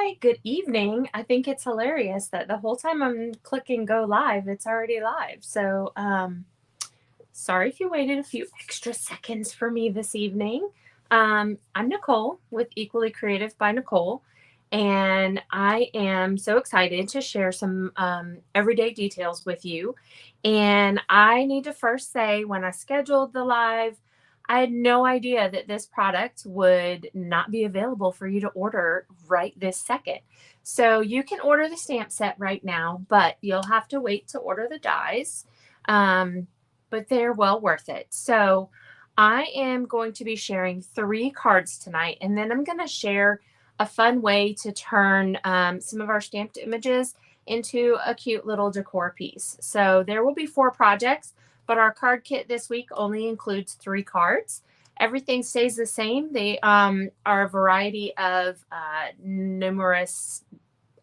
Hi, good evening. I think it's hilarious that the whole time I'm clicking go live, it's already live. Sorry if you waited a few extra seconds for me this evening. I'm Nicole with Equally Creative by Nicole, and I am so excited to share some everyday details with you. And I need to first say, when I scheduled the live, I had no idea that this product would not be available for you to order right this second. So you can order the stamp set right now, but you'll have to wait to order the dies. But they're well worth it. So I am going to be sharing 3 cards tonight, and then I'm going to share a fun way to turn some of our stamped images into a cute little decor piece. So there will be 4 projects, but our card kit this week only includes 3 cards. Everything stays the same. They are a variety of numerous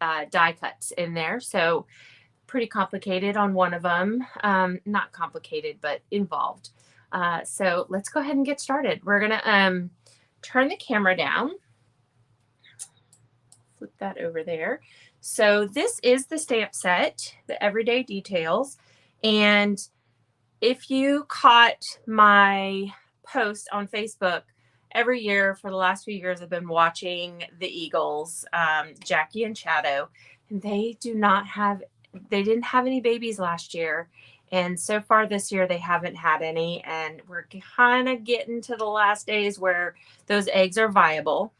die cuts in there. So pretty complicated on one of them. Not complicated, but involved. So let's go ahead and get started. We're going to turn the camera down. Flip that over there. So this is the stamp set, the Everyday Details. And if you caught my post on Facebook, every year for the last few years, I've been watching the Eagles, Jackie and Shadow, and they didn't have any babies last year. And so far this year, they haven't had any. And we're kind of getting to the last days where those eggs are viable.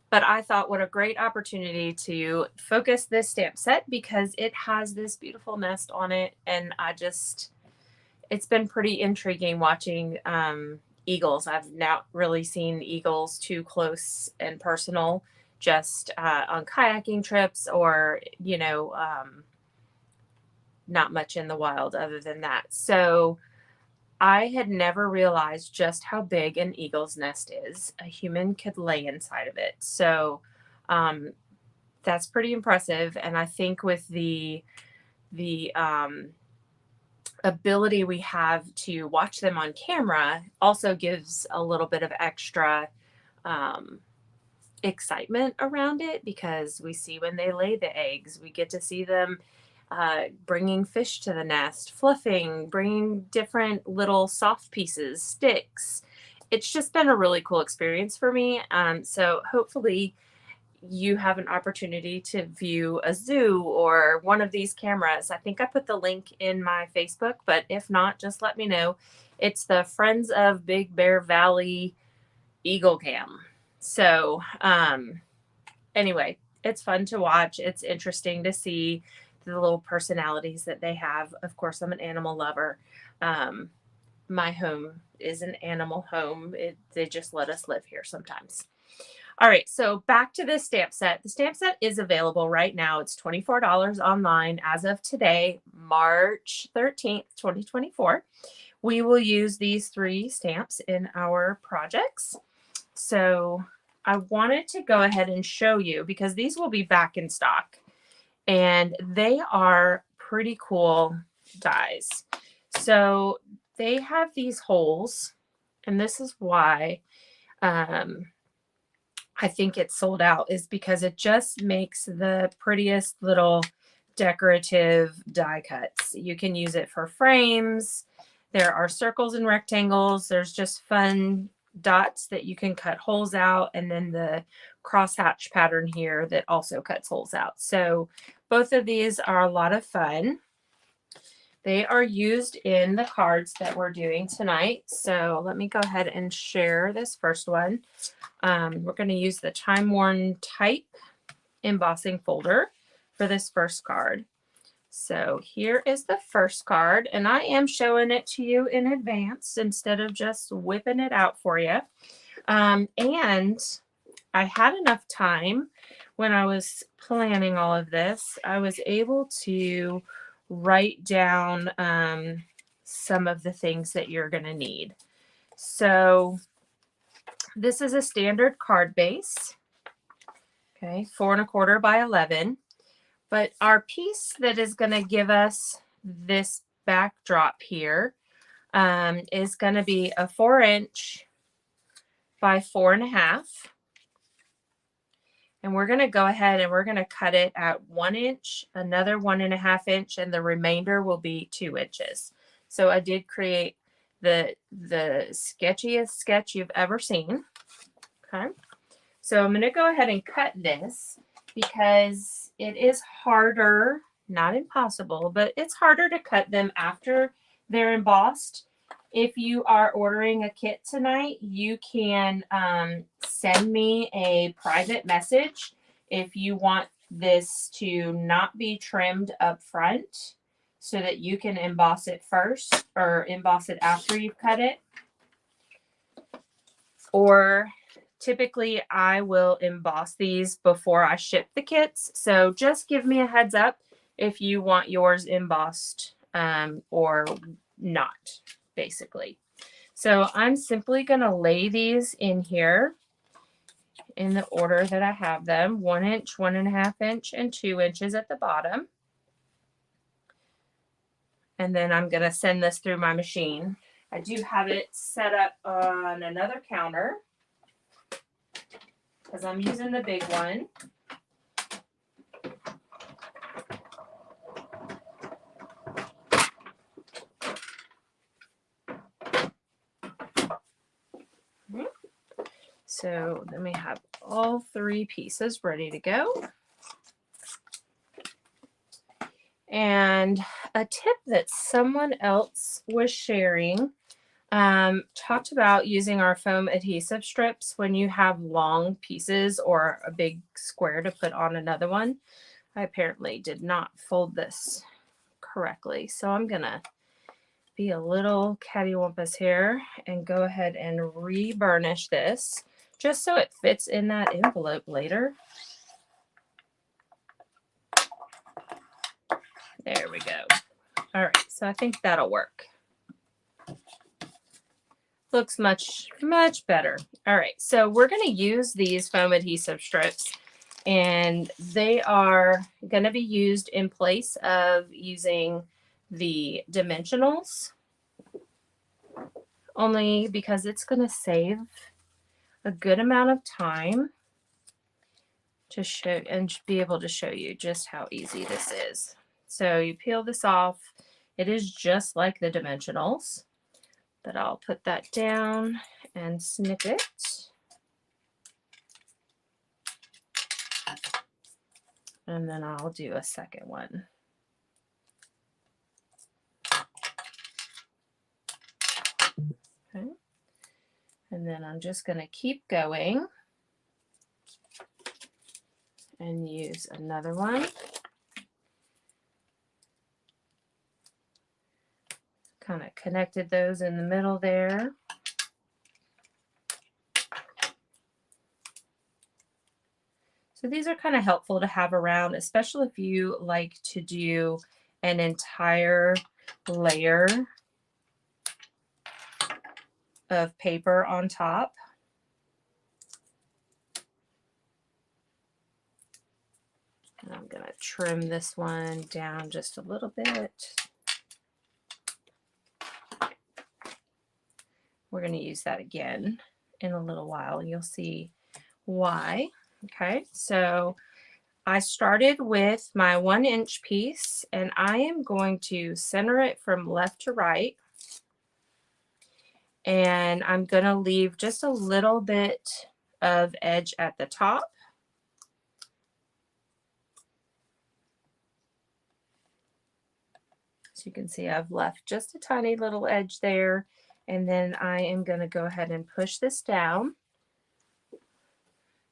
But I thought, what a great opportunity to focus this stamp set because it has this beautiful nest on it. And it's been pretty intriguing watching eagles. I've not really seen eagles too close and personal, just on kayaking trips or, not much in the wild other than that. So I had never realized just how big an eagle's nest is. A human could lay inside of it. So that's pretty impressive. And I think with the ability we have to watch them on camera also gives a little bit of extra excitement around it because we see when they lay the eggs. We get to see them bringing fish to the nest, fluffing, bringing different little soft pieces, sticks. It's just been a really cool experience for me. So hopefully you have an opportunity to view a zoo or one of these cameras. I think I put the link in my Facebook, but if not, just let me know. It's the Friends of Big Bear Valley Eagle Cam. So anyway, it's fun to watch. It's interesting to see the little personalities that they have. Of course, I'm an animal lover. My home is an animal home. They just let us live here sometimes. All right, so back to the stamp set. The stamp set is available right now. It's $24 online as of today, March 13th, 2024. We will use these 3 stamps in our projects. So I wanted to go ahead and show you because these will be back in stock. And they are pretty cool dies. So they have these holes, and this is why I think it's sold out, is because it just makes the prettiest little decorative die cuts. You can use it for frames. There are circles and rectangles. There's just fun dots that you can cut holes out, and then the crosshatch pattern here that also cuts holes out. So both of these are a lot of fun. They are used in the cards that we're doing tonight. So let me go ahead and share this first one. We're going to use the Time Worn Type embossing folder for this first card. So here is the first card, and I am showing it to you in advance instead of just whipping it out for you. And I had enough time when I was planning all of this. I was able to write down some of the things that you're going to need. So this is a standard card base, okay, 4 1/4 by 11. But our piece that is going to give us this backdrop here is going to be a 4 inch by 4 1/2. And we're going to go ahead and we're going to cut it at 1 inch, another 1.5 inch, and the remainder will be 2 inches. So I did create the sketchiest sketch you've ever seen. Okay. So I'm going to go ahead and cut this because it is harder, not impossible, but it's harder to cut them after they're embossed. If you are ordering a kit tonight, you can send me a private message if you want this to not be trimmed up front so that you can emboss it first or emboss it after you've cut it. Or typically I will emboss these before I ship the kits. So just give me a heads up if you want yours embossed or not, basically. So I'm simply going to lay these in here in the order that I have them: 1 inch, 1.5 inch, and 2 inches at the bottom. And then I'm going to send this through my machine. I do have it set up on another counter because I'm using the big one. So then we have all 3 pieces ready to go. And a tip that someone else was sharing talked about using our foam adhesive strips when you have long pieces or a big square to put on another one. I apparently did not fold this correctly, so I'm gonna be a little cattywampus here and go ahead and re-burnish this just so it fits in that envelope later. There we go. All right, so I think that'll work. Looks much, much better. All right, so we're going to use these foam adhesive strips, and they are going to be used in place of using the dimensionals, only because it's going to save a good amount of time to show and be able to show you just how easy this is. So you peel this off. It is just like the dimensionals, but I'll put that down and snip it. And then I'll do a second one. Okay. And then I'm just going to keep going and use another one. Kind of connected those in the middle there. So these are kind of helpful to have around, especially if you like to do an entire layer of paper on top. And I'm going to trim this one down just a little bit. We're going to use that again in a little while. You'll see why. Okay, so I started with my 1 inch piece, and I am going to center it from left to right. And I'm going to leave just a little bit of edge at the top. So you can see I've left just a tiny little edge there. And then I am going to go ahead and push this down.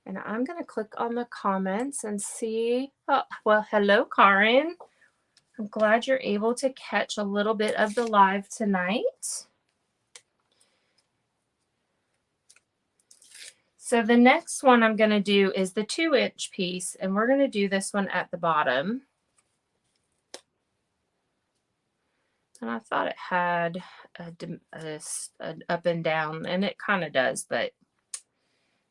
And I'm going to click on the comments and see. Oh, well, hello, Karin. I'm glad you're able to catch a little bit of the live tonight. So the next one I'm going to do is the 2 inch piece, and we're going to do this one at the bottom. And I thought it had an up and down, and it kind of does, but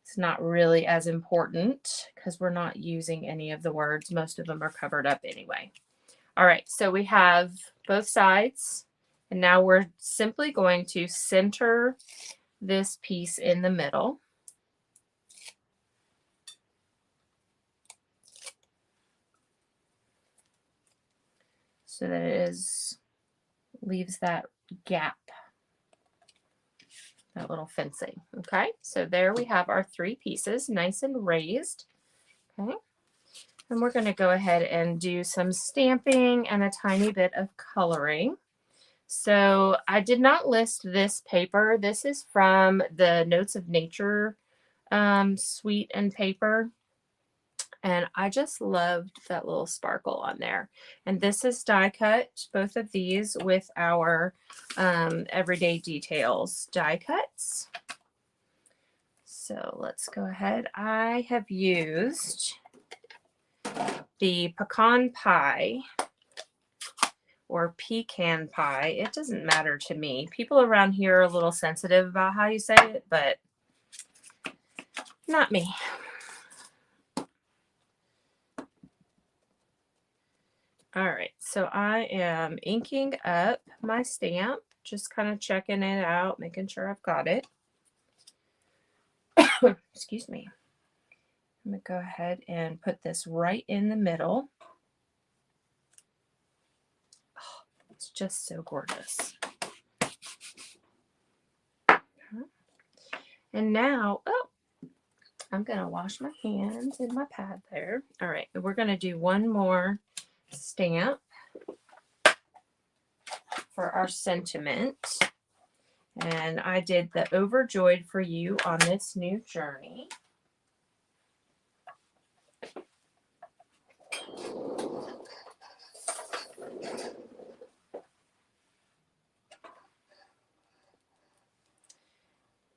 it's not really as important because we're not using any of the words. Most of them are covered up anyway. All right, so we have both sides, and now we're simply going to center this piece in the middle. so that it leaves that gap, that little fencing. Okay, so there we have our 3 pieces, nice and raised. Okay, and we're going to go ahead and do some stamping and a tiny bit of coloring. So I did not list this paper. This is from the Notes of Nature suite and paper. And I just loved that little sparkle on there. And this is die cut, both of these with our Everyday Details die cuts. So let's go ahead. I have used the pecan pie or pecan pie. It doesn't matter to me. People around here are a little sensitive about how you say it, but not me. All right, so I am inking up my stamp, just kind of checking it out, making sure I've got it. Excuse me. I'm going to go ahead and put this right in the middle. Oh, it's just so gorgeous. And now, oh, I'm going to wash my hands in my pad there. All right, we're going to do one more stamp for our sentiment. And I did the Overjoyed for You on this new journey.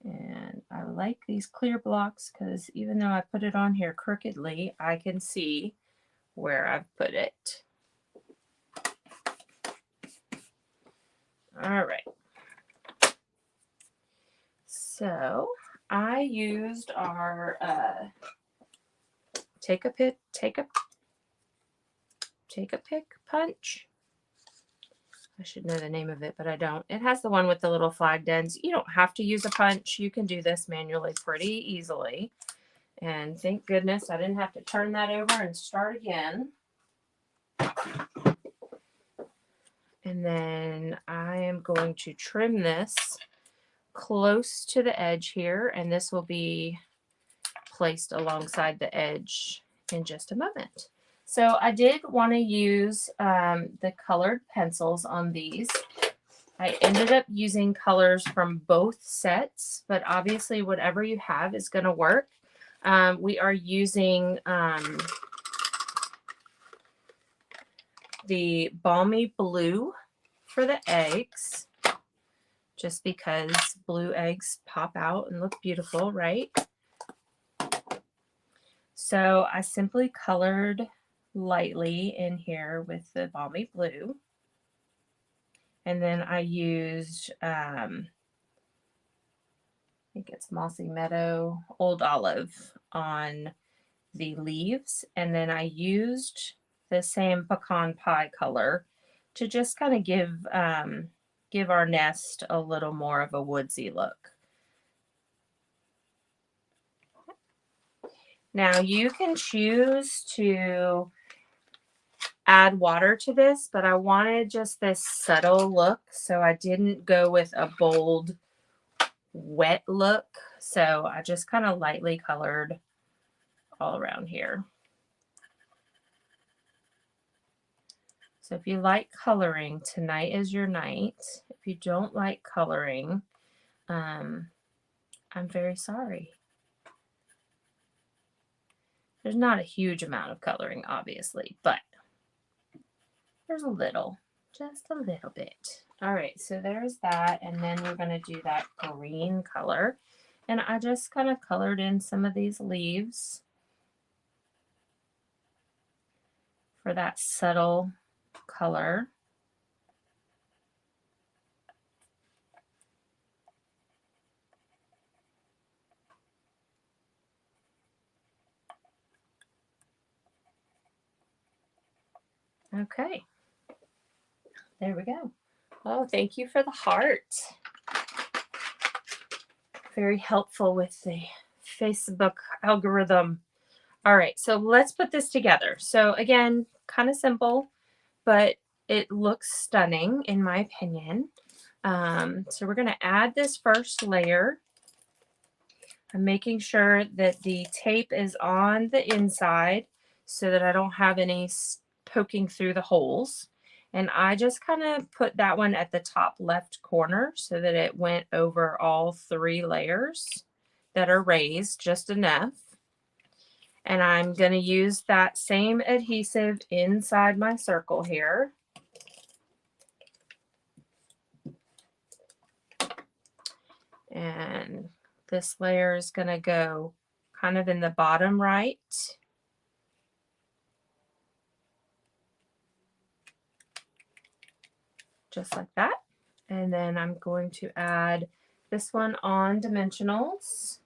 And I like these clear blocks because even though I put it on here crookedly, I can see where I've put it. All right. So I used our take a pick punch. I should know the name of it, but I don't. It has the one with the little flagged ends. You don't have to use a punch. You can do this manually pretty easily. And thank goodness I didn't have to turn that over and start again. And then I am going to trim this close to the edge here, and this will be placed alongside the edge in just a moment. So I did want to use the colored pencils on these. I ended up using colors from both sets, but obviously whatever you have is going to work. We are using the Balmy Blue for the eggs, just because blue eggs pop out and look beautiful, right? So I simply colored lightly in here with the Balmy Blue. And then I used, I think it's Mossy Meadow, Old Olive on the leaves. And then I used the same pecan pie color to just kind of give our nest a little more of a woodsy look. Now you can choose to add water to this, but I wanted just this subtle look, so I didn't go with a bold, wet look. So I just kind of lightly colored all around here. So if you like coloring, tonight is your night. If you don't like coloring, I'm very sorry. There's not a huge amount of coloring, obviously, but there's a little, just a little bit. All right, so there's that, and then we're going to do that green color. And I just kind of colored in some of these leaves for that subtle color. Okay, there we go. Oh, thank you for the heart. Very helpful with the Facebook algorithm. All right, so let's put this together. So again, kind of simple, but it looks stunning in my opinion. So we're going to add this first layer. I'm making sure that the tape is on the inside so that I don't have any poking through the holes. And I just kind of put that one at the top left corner so that it went over all 3 layers that are raised just enough. And I'm going to use that same adhesive inside my circle here. And this layer is going to go kind of in the bottom right. Just like that. And then I'm going to add this one on dimensionals.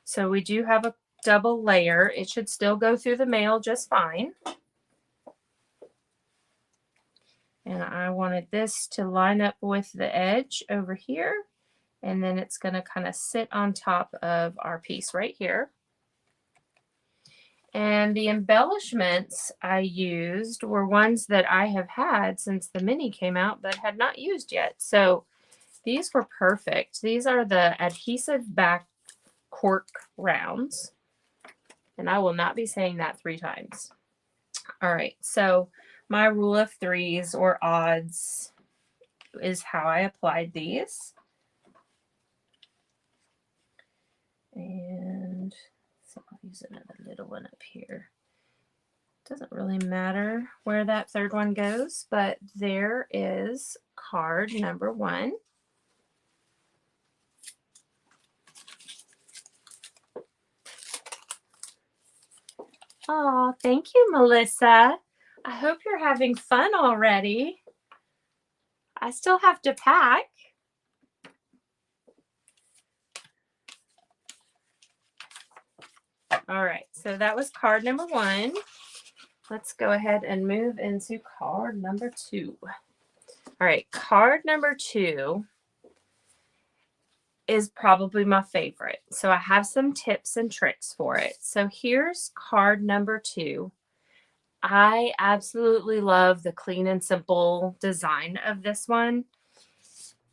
So we do have a double layer. It should still go through the mail just fine. And I wanted this to line up with the edge over here. And then it's going to kind of sit on top of our piece right here. And the embellishments I used were ones that I have had since the mini came out but had not used yet. So these were perfect. These are the adhesive back cork rounds. And I will not be saying that 3 times. All right, so my rule of 3s or odds is how I applied these. And so I'll use another little one up here. Doesn't really matter where that 3rd one goes, but there is card number 1. Oh, thank you, Melissa. I hope you're having fun already. I still have to pack. All right, so that was card number 1. Let's go ahead and move into card number 2. All right, card number 2 is probably my favorite. So I have some tips and tricks for it. So here's card number 2. I absolutely love the clean and simple design of this one.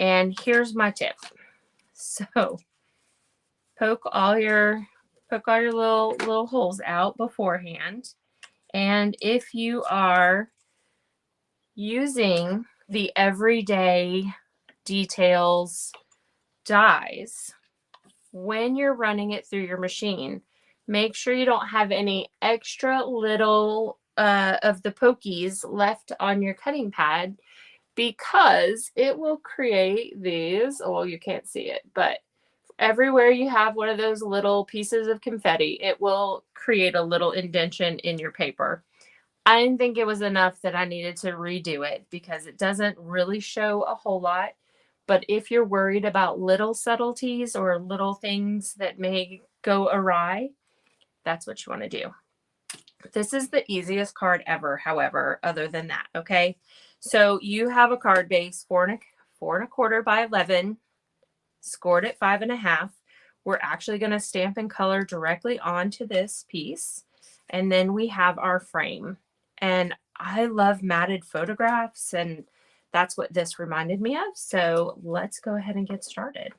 And here's my tip. So poke all your little holes out beforehand. And if you are using the everyday details dies, when you're running it through your machine, make sure you don't have any extra little of the pokies left on your cutting pad, because it will create these, well, you can't see it, but everywhere you have one of those little pieces of confetti, it will create a little indentation in your paper. I didn't think it was enough that I needed to redo it because it doesn't really show a whole lot. But if you're worried about little subtleties or little things that may go awry, that's what you want to do. This is the easiest card ever, however, other than that, okay? So you have a card base 4 1/4 by 11, scored at 5.5. We're actually going to stamp and color directly onto this piece. And then we have our frame. And I love matted photographs, and that's what this reminded me of. So let's go ahead and get started.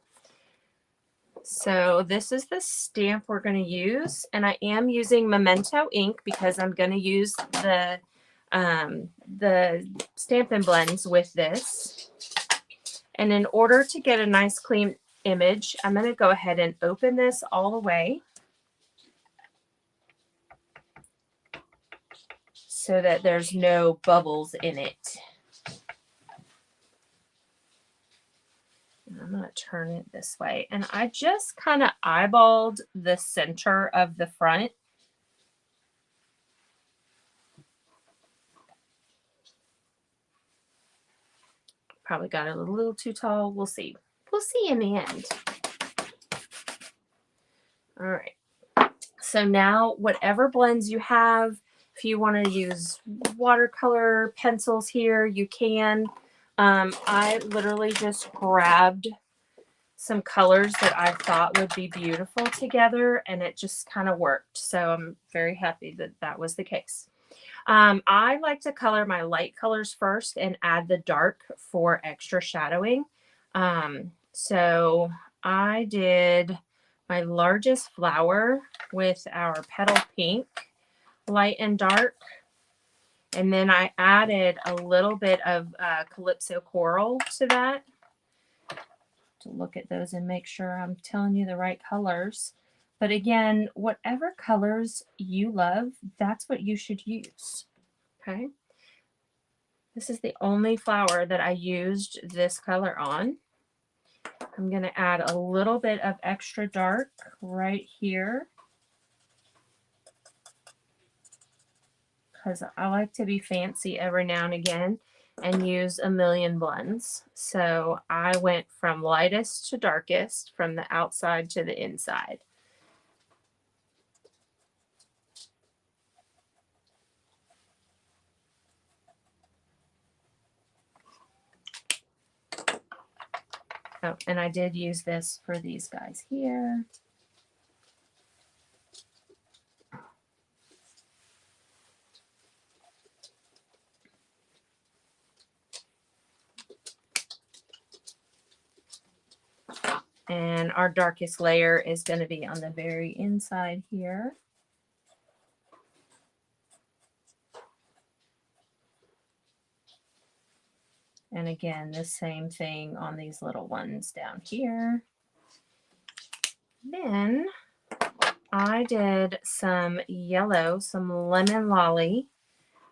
So this is the stamp we're going to use, and I am using Memento Ink because I'm going to use the Stampin Blends with this. And in order to get a nice clean image, I'm going to go ahead and open this all the way so that there's no bubbles in it. And I'm going to turn it this way. And I just kind of eyeballed the center of the front. Probably got it a little too tall. We'll see. We'll see in the end. All right. So now whatever blends you have, if you want to use watercolor pencils here, you can. I literally just grabbed some colors that I thought would be beautiful together, and it just kind of worked. So I'm very happy that that was the case. I like to color my light colors first and add the dark for extra shadowing. So I did my largest flower with our petal pink, light and dark. And then I added a little bit of Calypso Coral to that to look at those and make sure I'm telling you the right colors. But again, whatever colors you love, that's what you should use. Okay. This is the only flower that I used this color on. I'm going to add a little bit of extra dark right here, because I like to be fancy every now and again and use a million blends. So I went from lightest to darkest, from the outside to the inside. Oh, and I did use this for these guys here. And our darkest layer is going to be on the very inside here. And again, the same thing on these little ones down here. Then I did some yellow, some lemon lolly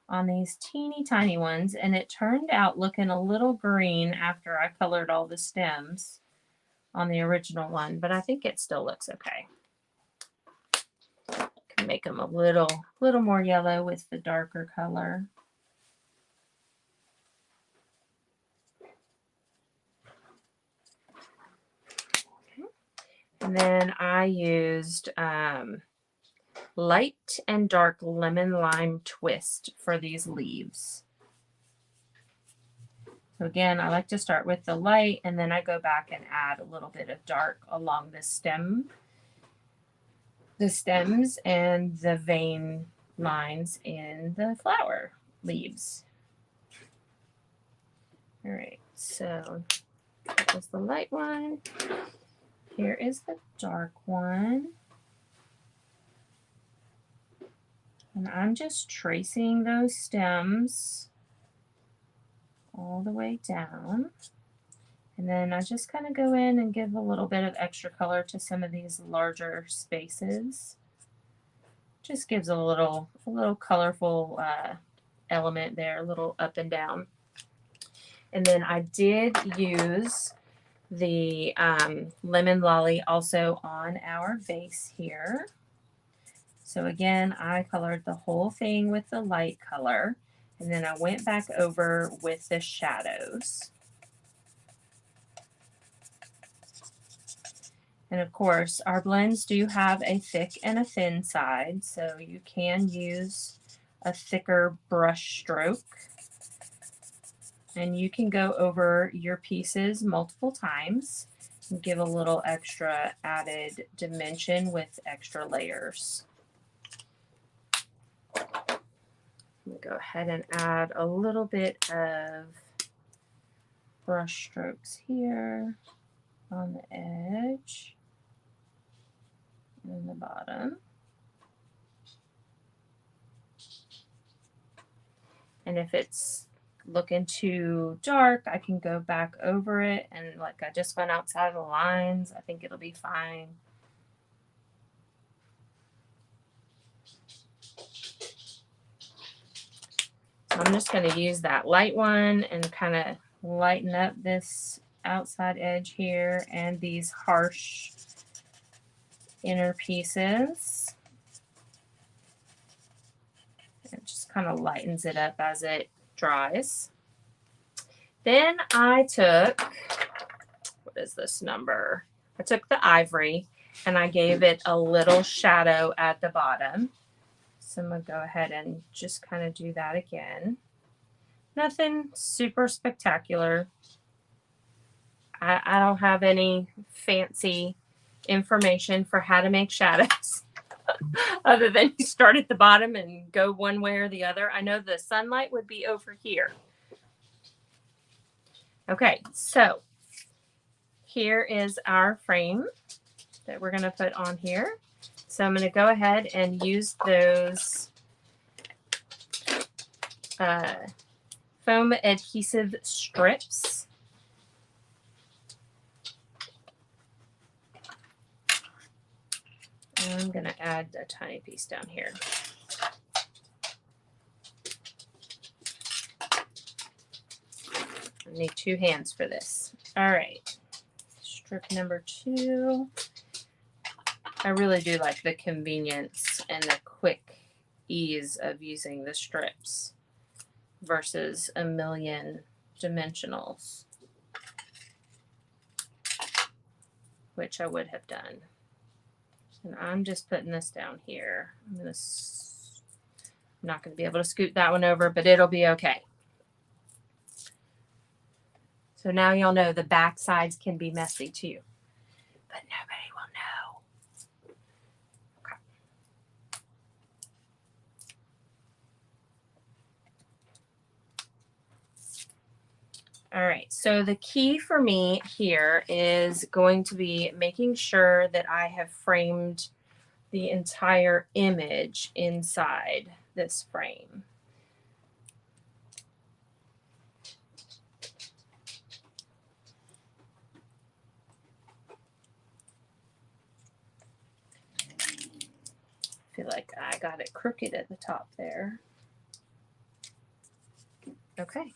on these teeny tiny ones, and it turned out looking a little green after I colored all the stems on the original one, but I think it still looks okay. Can make them a little more yellow with the darker color. Okay. And then I used light and dark lemon lime twist for these leaves. So again, I like to start with the light, and then I go back and add a little bit of dark along the stems and the vein lines in the flower leaves. All right, so that was the light one. Here is the dark one. And I'm just tracing those stems all the way down. And then I just kind of go in and give a little bit of extra color to some of these larger spaces. Just gives a little colorful element there, a little up and down. And then I did use the lemon lolly also on our vase here. So again, I colored the whole thing with the light color, and then I went back over with the shadows. And of course, our blends do have a thick and a thin side, so you can use a thicker brush stroke. And you can go over your pieces multiple times and give a little extra added dimension with extra layers. I'm going to go ahead and add a little bit of brush strokes here on the edge and the bottom. And if it's looking too dark, I can go back over it, and like I just went outside the lines, I think it'll be fine. So I'm just going to use that light one and kind of lighten up this outside edge here and these harsh inner pieces. It just kind of lightens it up as it dries. Then I took, what is this number? I took the ivory and I gave it a little shadow at the bottom. So I'm going to go ahead and just kind of do that again. Nothing super spectacular. I don't have any fancy information for how to make shadows other than you start at the bottom and go one way or the other. I know the sunlight would be over here. Okay, so here is our frame that we're going to put on here. So I'm going to go ahead and use those foam adhesive strips. And I'm going to add a tiny piece down here. I need 2 hands for this. All right, strip number 2. I really do like the convenience and the quick ease of using the strips versus a million dimensionals, which I would have done. And I'm just putting this down here. I'm not going to be able to scoot that one over, but it'll be okay. So now you'll know the back sides can be messy too, but nobody will know. Okay. All right, so the key for me here is going to be making sure that I have framed the entire image inside this frame. I feel like I got it crooked at the top there. Okay.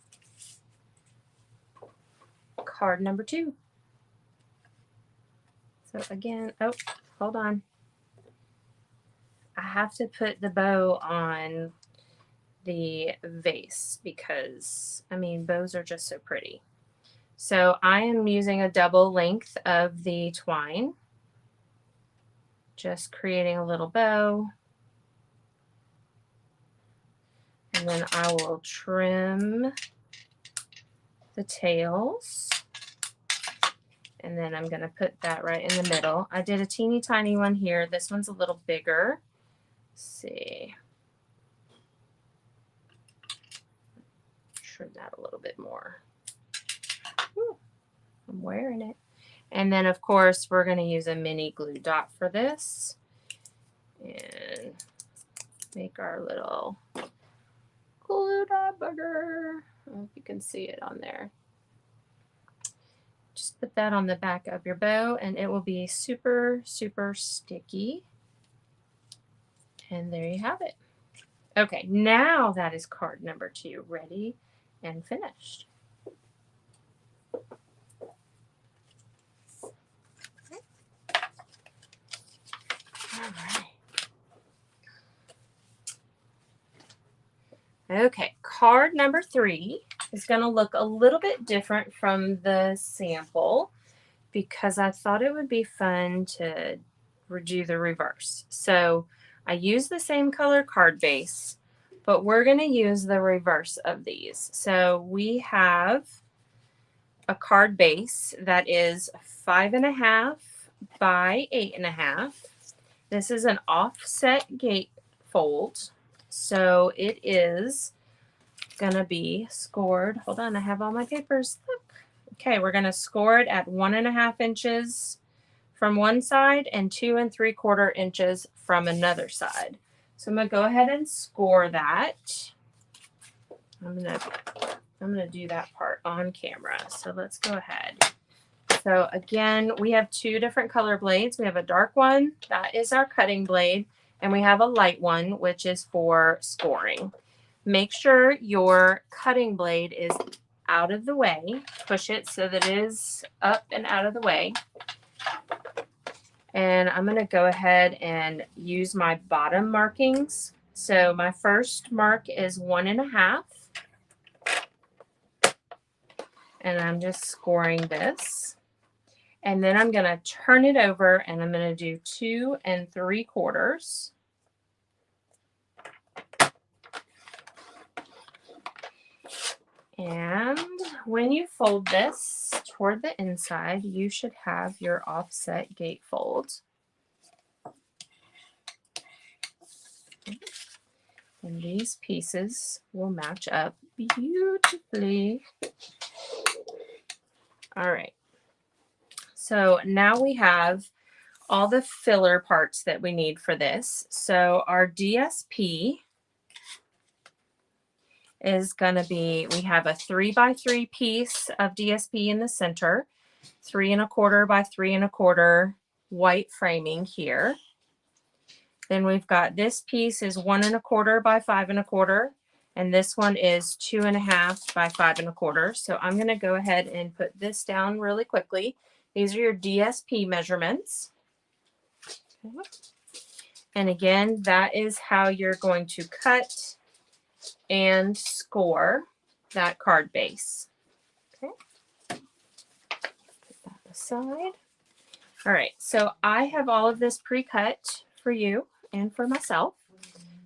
Card number 2. So again, oh, hold on. I have to put the bow on the vase because, I mean, bows are just so pretty. So I am using a double length of the twine, just creating a little bow. And then I will trim the tails. And then I'm going to put that right in the middle. I did a teeny tiny one here. This one's a little bigger. Let's see. Trim that a little bit more. Ooh, I'm wearing it. And then, of course, we're going to use a mini glue dot for this. And make our little glue dot bugger. I don't know if you can see it on there. Just put that on the back of your bow and it will be super, super sticky. And there you have it. Okay, now that is card number 2 ready and finished. All right. Okay, card number 3 is going to look a little bit different from the sample because I thought it would be fun to do the reverse. So I use the same color card base, but we're going to use the reverse of these. So we have a card base that is 5.5 by 8.5. This is an offset gate fold. So it is going to be scored. Hold on, I have all my papers. Look. Okay, we're going to score it at 1.5 inches from one side and 2 3/4 inches from another side. So I'm going to go ahead and score that. I'm going to do that part on camera. So let's go ahead. So again, we have 2 different color blades. We have a dark one, that is our cutting blade, and we have a light one, which is for scoring. Make sure your cutting blade is out of the way. Push it so that it is up and out of the way. And I'm going to go ahead and use my bottom markings. So my first mark is 1.5. And I'm just scoring this. And then I'm going to turn it over and I'm going to do 2 3/4. And when you fold this toward the inside, you should have your offset gatefold. And these pieces will match up beautifully. All right. So now we have all the filler parts that we need for this. So our DSP is going to be, we have a 3x3 piece of DSP in the center, 3 1/4 by 3 1/4 white framing here. Then we've got this piece is 1 1/4 by 5 1/4, and this one is 2 1/2 by 5 1/4. So I'm going to go ahead and put this down really quickly. These are your DSP measurements. Okay. And again, that is how you're going to cut and score that card base. Okay. Put that aside. All right, so I have all of this pre-cut for you and for myself.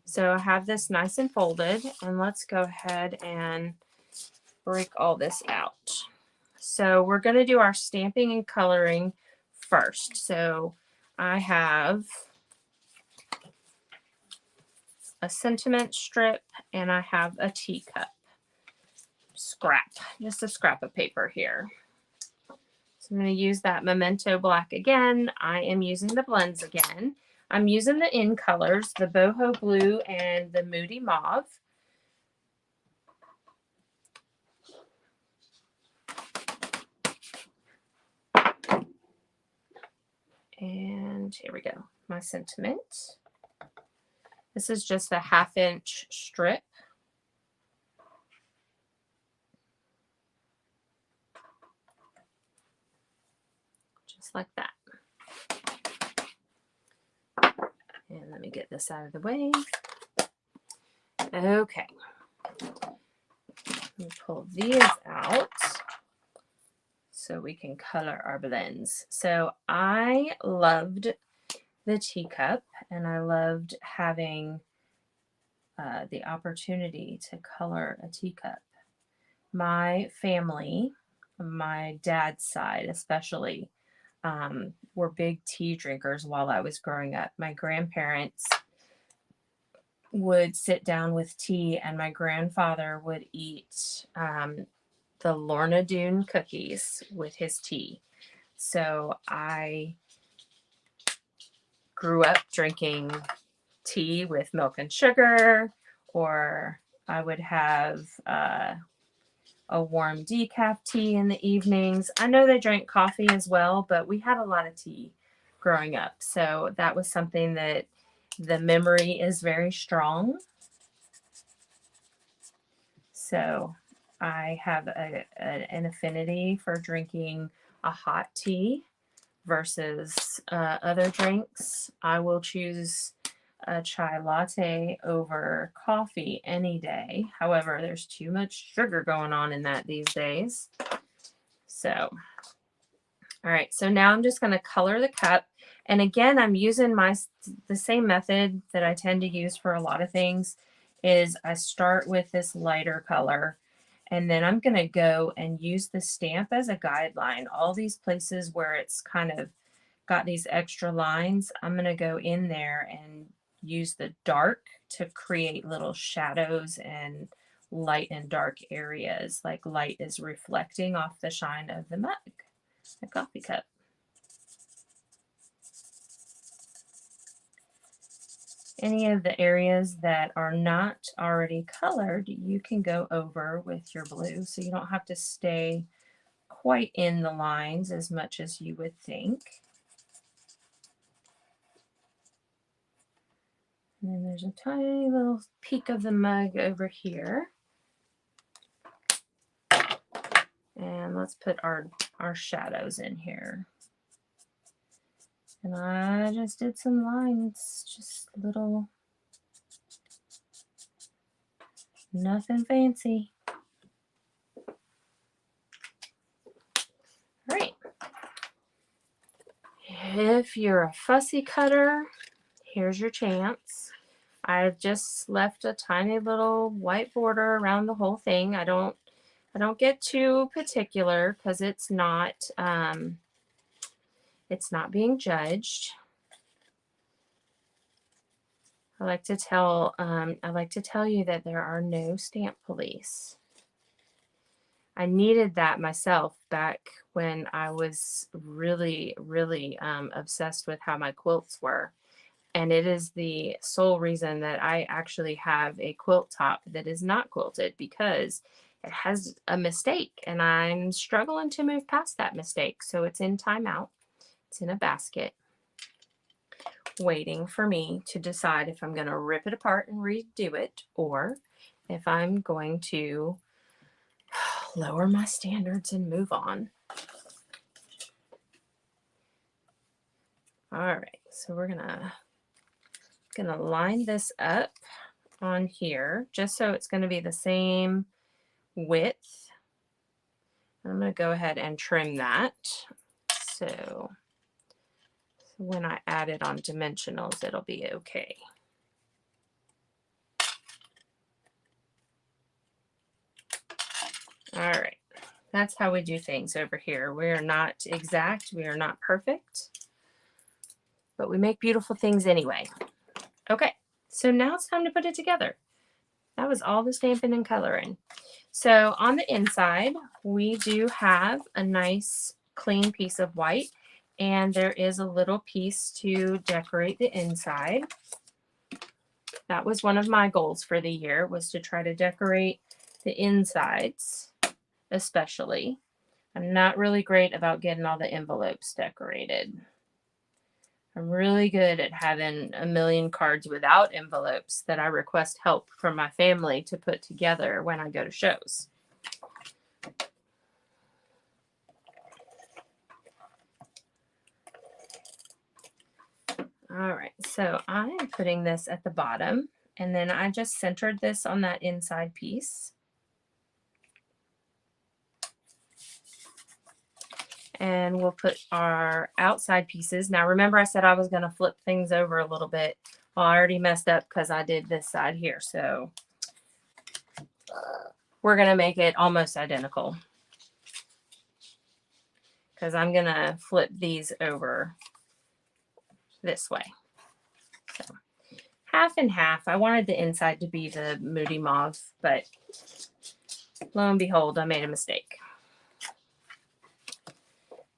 So I have this nice and folded, and let's go ahead and break all this out. So we're going to do our stamping and coloring first. So I have a sentiment strip and I have a teacup scrap, just a scrap of paper here. So I'm going to use that Memento black again. I am using the blends again. I'm using the in colors, the boho blue and the moody mauve. And here we go, my sentiment. This is just a 1/2 inch strip. Just like that. And let me get this out of the way. Okay. Let me pull these out so we can color our blends. So I loved the teacup, and I loved having the opportunity to color a teacup. My family, my dad's side especially, were big tea drinkers while I was growing up. My grandparents would sit down with tea, and my grandfather would eat the Lorna Doone cookies with his tea. So I grew up drinking tea with milk and sugar, or I would have a warm decaf tea in the evenings. I know they drank coffee as well, but we had a lot of tea growing up. So that was something that the memory is very strong. So I have an affinity for drinking a hot tea versus other drinks. I will choose a chai latte over coffee any day. However, there's too much sugar going on in that these days. So, all right, so now I'm just going to color the cup. And again, I'm using the same method that I tend to use for a lot of things, is I start with this lighter color, and then I'm going to go and use the stamp as a guideline. All these places where it's kind of got these extra lines, I'm going to go in there and use the dark to create little shadows and light and dark areas, like light is reflecting off the shine of the mug, the coffee cup. Any of the areas that are not already colored, you can go over with your blue, so you don't have to stay quite in the lines as much as you would think. And then there's a tiny little peak of the mug over here. And let's put our shadows in here. And I just did some lines, just little, nothing fancy. All right. If you're a fussy cutter, here's your chance. I've just left a tiny little white border around the whole thing. I don't I don't get too particular because it's not being judged. I like to tell you that there are no stamp police. I needed that myself back when I was really, really obsessed with how my quilts were. And it is the sole reason that I actually have a quilt top that is not quilted, because it has a mistake and I'm struggling to move past that mistake. So it's in timeout. It's in a basket, waiting for me to decide if I'm going to rip it apart and redo it, or if I'm going to lower my standards and move on. All right, so we're gonna line this up on here just so it's going to be the same width. I'm going to go ahead and trim that. So when I add it on dimensionals, it'll be okay. All right, that's how we do things over here. We are not exact, we are not perfect, but we make beautiful things anyway. Okay, so now it's time to put it together. That was all the stamping and coloring. So on the inside, we do have a nice clean piece of white, and there is a little piece to decorate the inside. That was one of my goals for the year, was to try to decorate the insides, especially. I'm not really great about getting all the envelopes decorated. I'm really good at having a million cards without envelopes that I request help from my family to put together when I go to shows. All right, so I'm putting this at the bottom, and then I just centered this on that inside piece. And we'll put our outside pieces. Now remember, I said I was going to flip things over a little bit. Well, I already messed up because I did this side here. So we're going to make it almost identical, because I'm going to flip these over this way. So half and half. I wanted the inside to be the moody mauve, but lo and behold, I made a mistake.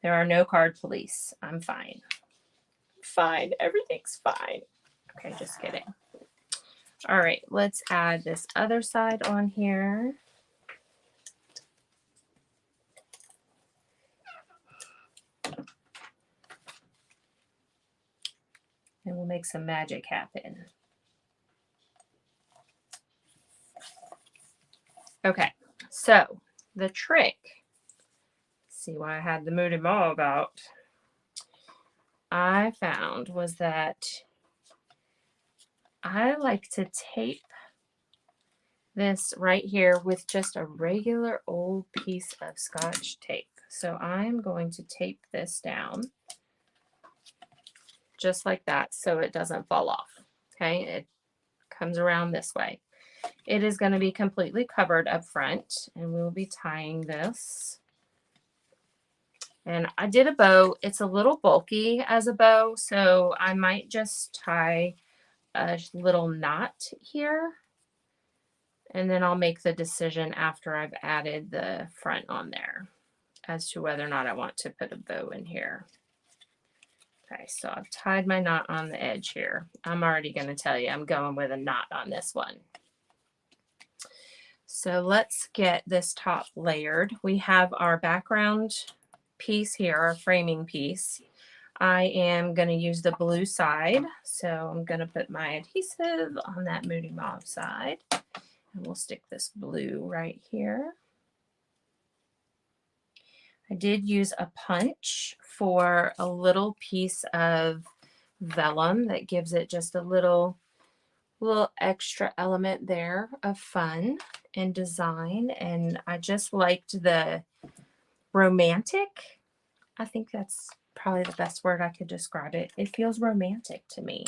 There are no card police. I'm fine. Fine. Everything's fine. Okay, just kidding. All right, let's add this other side on here. And we'll make some magic happen. Okay, so the trick, see why I had the moody mauve out, I found was that I like to tape this right here with just a regular old piece of Scotch tape. So I'm going to tape this down just like that so it doesn't fall off. Okay, it comes around this way. It is going to be completely covered up front, and we'll be tying this. And I did a bow. It's a little bulky as a bow, so I might just tie a little knot here, and then I'll make the decision after I've added the front on there as to whether or not I want to put a bow in here. Okay, so I've tied my knot on the edge here. I'm already going to tell you I'm going with a knot on this one. So let's get this top layered. We have our background piece here, our framing piece. I am going to use the blue side, so I'm going to put my adhesive on that moody mauve side, and we'll stick this blue right here. I did use a punch for a little piece of vellum that gives it just a little extra element there of fun and design, and I just liked the romantic. I think that's probably the best word I could describe it. It feels romantic to me.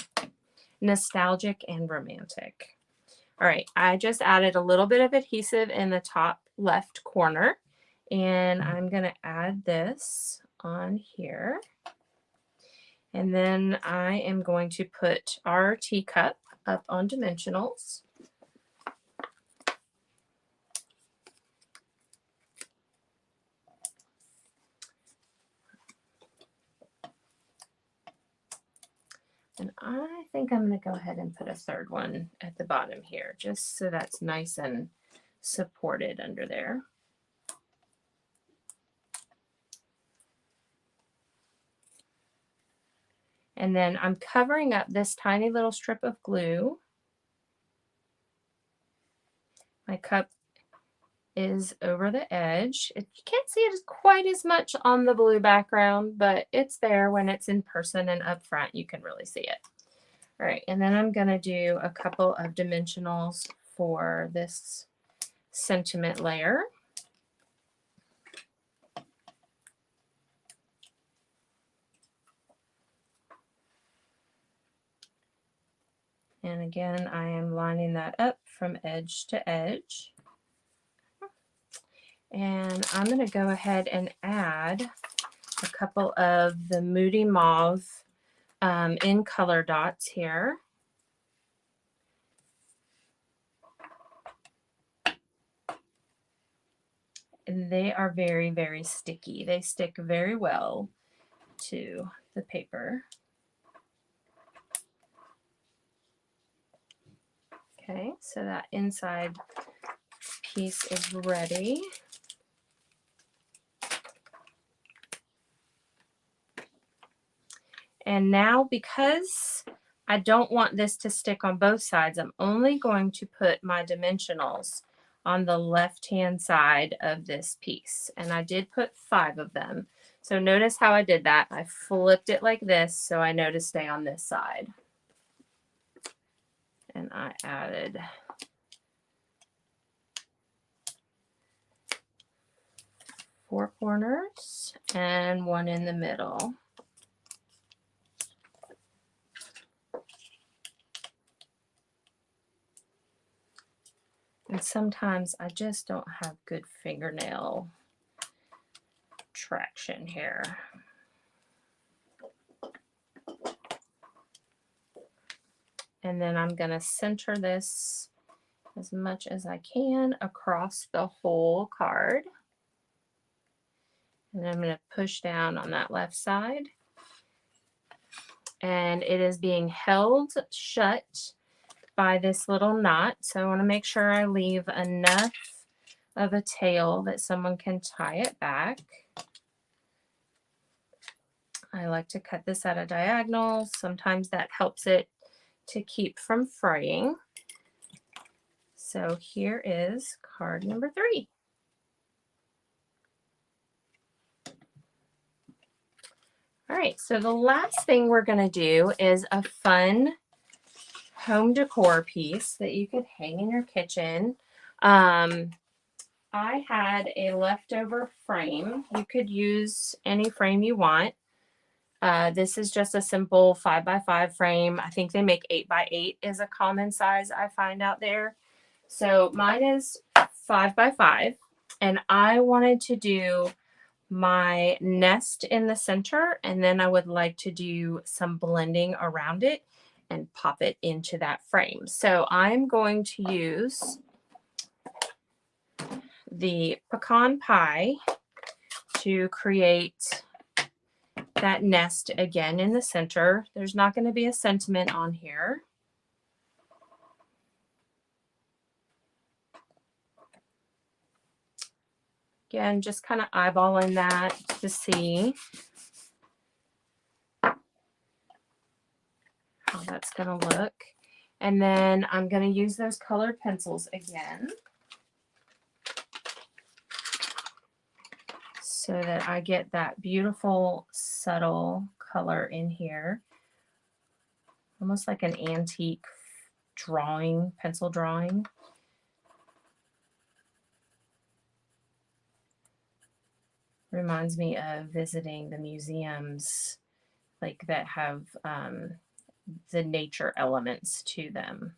Nostalgic and romantic. All right, I just added a little bit of adhesive in the top left corner. And I'm going to add this on here. And then I am going to put our teacup up on dimensionals. And I think I'm going to go ahead and put a third one at the bottom here, just so that's nice and supported under there. And then I'm covering up this tiny little strip of glue. My cup is over the edge. You can't see it quite as much on the blue background, but it's there when it's in person and up front. You can really see it. All right, and then I'm going to do a couple of dimensionals for this sentiment layer. And again, I am lining that up from edge to edge. And I'm going to go ahead and add a couple of the Moody Mauve in color dots here. And they are very, very sticky. They stick very well to the paper. Okay, so that inside piece is ready. And now, because I don't want this to stick on both sides, I'm only going to put my dimensionals on the left-hand side of this piece. And I did put 5 of them. So notice how I did that. I flipped it like this so I know to stay on this side. And I added four corners and one in the middle. And sometimes I just don't have good fingernail traction here. And then I'm going to center this as much as I can across the whole card. And I'm going to push down on that left side. And it is being held shut by this little knot. So I want to make sure I leave enough of a tail that someone can tie it back. I like to cut this at a diagonal. Sometimes that helps it to keep from fraying. So here is card number 3. All right, so the last thing we're going to do is a fun home decor piece that you could hang in your kitchen. I had a leftover frame. You could use any frame you want. This is just a simple 5x5 frame. I think they make 8x8 is a common size I find out there. So mine is 5x5, and I wanted to do my nest in the center, and then I would like to do some blending around it and pop it into that frame. So I'm going to use the pecan pie to create that nest again in the center. There's not going to be a sentiment on here. Again, just kind of eyeballing that to see how that's going to look. And then I'm going to use those colored pencils again so that I get that beautiful subtle color in here. Almost like an antique drawing, pencil drawing. Reminds me of visiting the museums like that have the nature elements to them.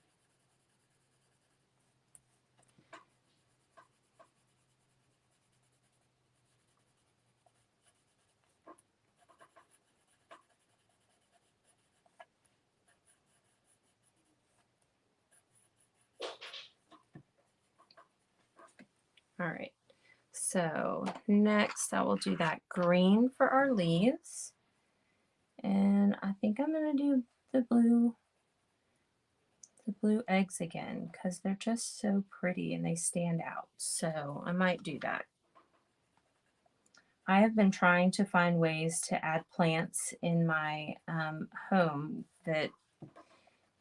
All right. So next I will do that green for our leaves. And I think I'm going to do the blue eggs again because they're just so pretty and they stand out. So I might do that. I have been trying to find ways to add plants in my home that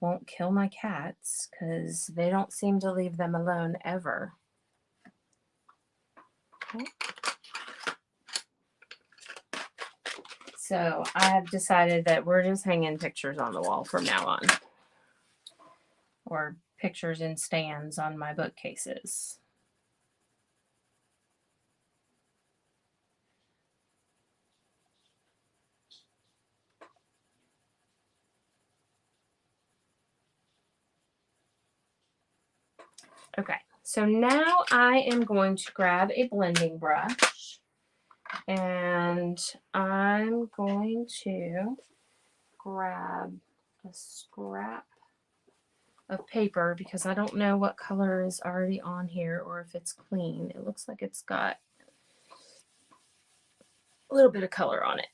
won't kill my cats because they don't seem to leave them alone ever. Okay. So I have decided that we're just hanging pictures on the wall from now on, or pictures in stands on my bookcases. Okay, so now I am going to grab a blending brush and I'm going to grab a scrap of paper because I don't know what color is already on here or if it's clean. It looks like it's got a little bit of color on it.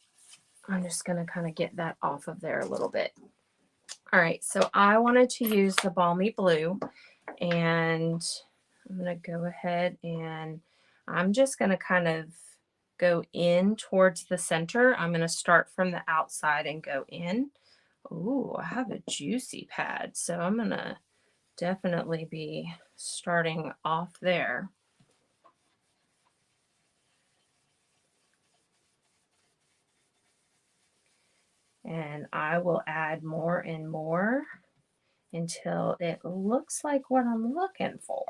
I'm just going to kind of get that off of there a little bit. All right, so I wanted to use the Balmy Blue, and I'm going to go ahead and I'm just going to kind of go in towards the center. I'm going to start from the outside and go in. Ooh, I have a juicy pad, so I'm going to definitely be starting off there. And I will add more and more until it looks like what I'm looking for.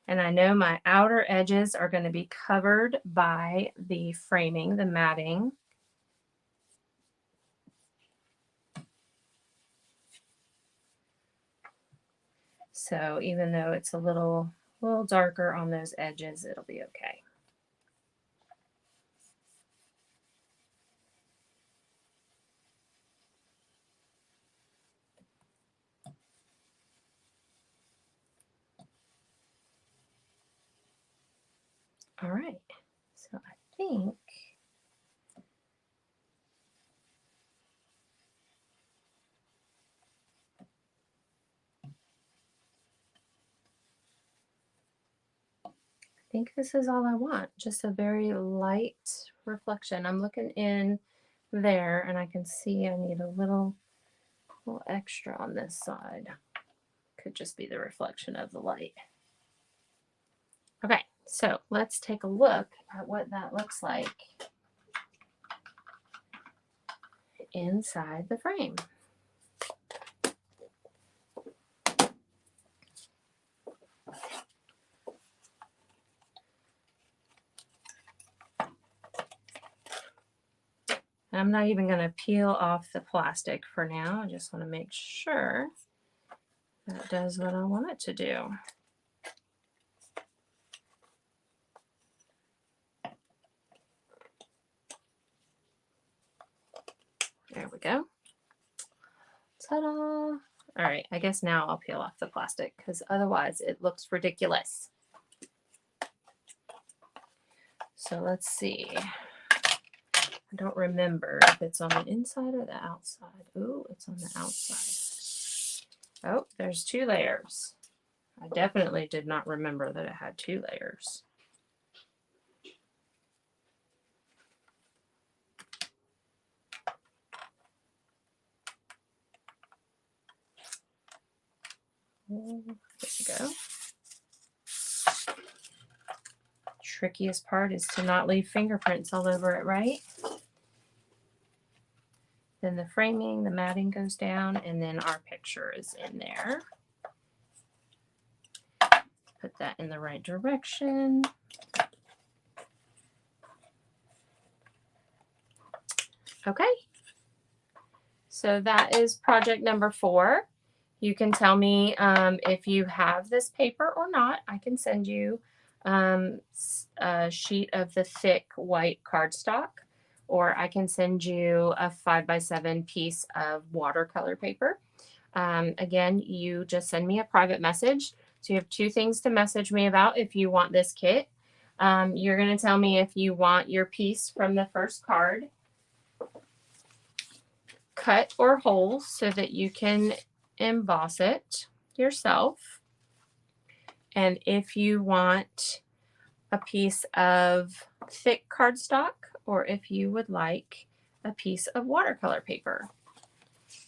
And I know my outer edges are going to be covered by the framing, the matting. So even though it's a little darker on those edges, it'll be okay. All right, so I think this is all I want, just a very light reflection. I'm looking in there and I can see I need a little extra on this side. Could just be the reflection of the light. Okay, so let's take a look at what that looks like inside the frame. I'm not even going to peel off the plastic for now. I just want to make sure that does what I want it to do. There we go. Ta-da! All right, I guess now I'll peel off the plastic because otherwise it looks ridiculous. So let's see. I don't remember if it's on the inside or the outside. Ooh, it's on the outside. Oh, there's 2 layers. I definitely did not remember that it had 2 layers. There we go. Trickiest part is to not leave fingerprints all over it, right? Then the framing, the matting goes down, and then our picture is in there. Put that in the right direction. Okay. So that is project number 4. You can tell me if you have this paper or not. I can send you a sheet of the thick white cardstock, or I can send you a 5x7 piece of watercolor paper. Again, you just send me a private message. So you have two things to message me about if you want this kit. You're going to tell me if you want your piece from the first card cut or whole so that you can emboss it yourself. And if you want a piece of thick cardstock, or if you would like a piece of watercolor paper.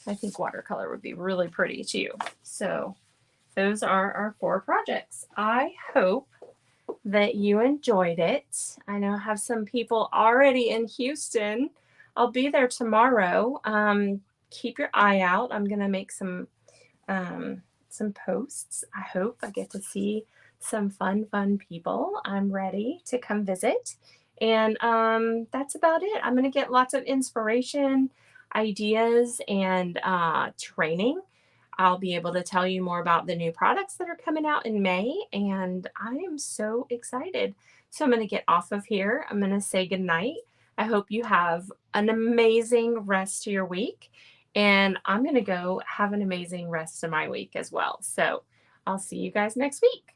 I think watercolor would be really pretty too. So those are our 4 projects. I hope that you enjoyed it. I know I have some people already in Houston. I'll be there tomorrow. Keep your eye out. I'm gonna make some posts. I hope I get to see some fun people. I'm ready to come visit. And that's about it. I'm gonna get lots of inspiration, ideas, and training. I'll be able to tell you more about the new products that are coming out in May, and I am so excited. So I'm going to get off of here. I'm going to say goodnight. I hope you have an amazing rest of your week, and I'm going to go have an amazing rest of my week as well. So I'll see you guys next week.